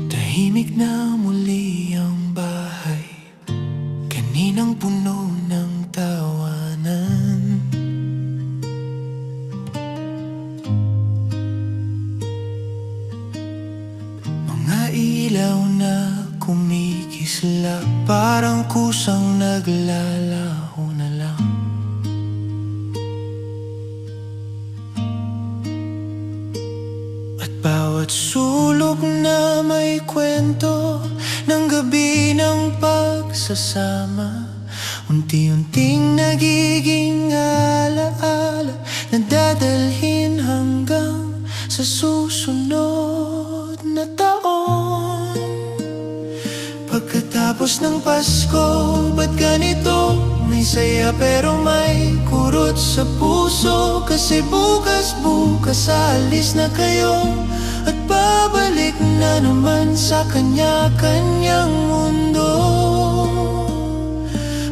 Tahimik na muli ang bahay, kaninang puno ng tawanan. Mga ilaw na kumikislap, parang kusang naglalaho na lang. At bawat sulok na may kwento ng gabi ng pagsasama, unti-unting nagiging alaala na dadalhin hanggang sa susunod na taon. Pagkatapos ng Pasko, ba't ganito? May saya pero may kurot sa puso, kasi bukas aalis na kayo at babalik na naman sa kanya-kanyang mundo.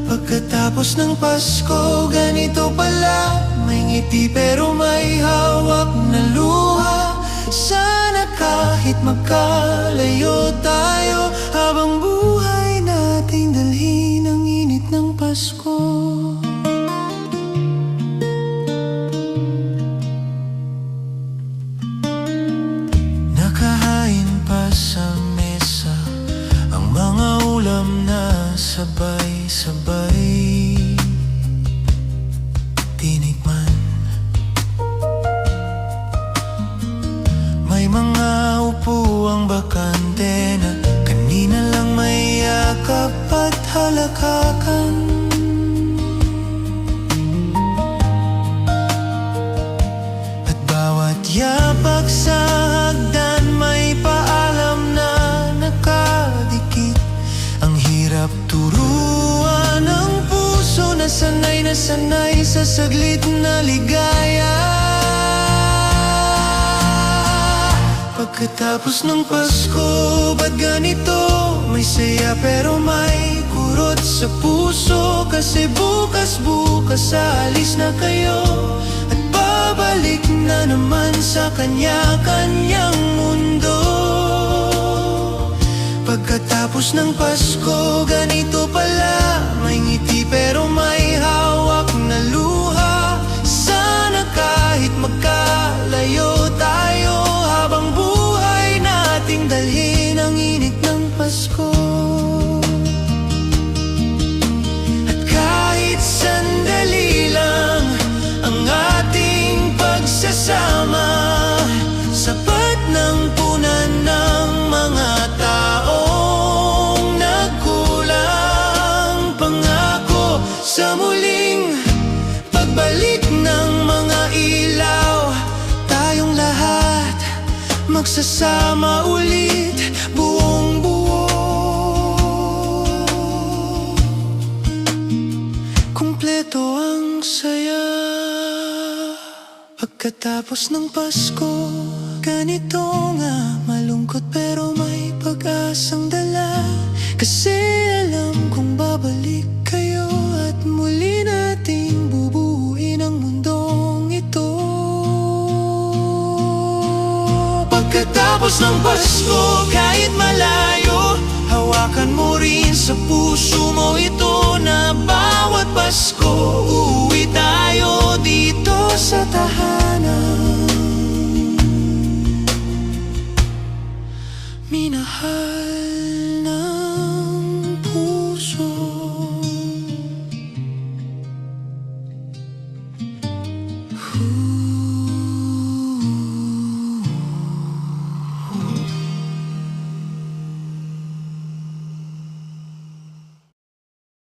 Pagkatapos ng Pasko, ganito pala, may ngiti pero may hawak na luha. Sana kahit magkalayo tayo, habang buhay nating dalhin ang init ng Pasko. Nakahain pa sa mesa ang mga ulam na sabay-sabay tinikman. May mga upuang bakante na kanina lang may yakap at halakakan. At bawat yapak sa hagdan may paalam na nakadikit. Ang hirap turuan ng puso na sanay sa saglit na ligaya. Pagkatapos ng Pasko, ba't ganito? May saya pero may kurot sa puso, kasi bukas aalis na kayo at babalik na naman sa kanya-kanyang mundo. Pagkatapos ng Pasko, ganito pala, may ngiti pero may hawak na luha. Sana kahit magkalayo tayo, habang buhay nating dalhin ang init ng Pasko. At kahit sandali lang ang ating pagsasama, sapat ng punan ng mga taong nagkulang. Pangako sa muling pagbalik ng mga ilaw, tayong lahat magsasama ulit, buong buo. Kumpleto ang saya. Pagkatapos ng Pasko, ganito nga, malungkot pero may pag-asang dala, kasi alam kong babalik kayo at muli nating bubuuin ang mundong ito. Pagkatapos ng Pasko, kahit malayo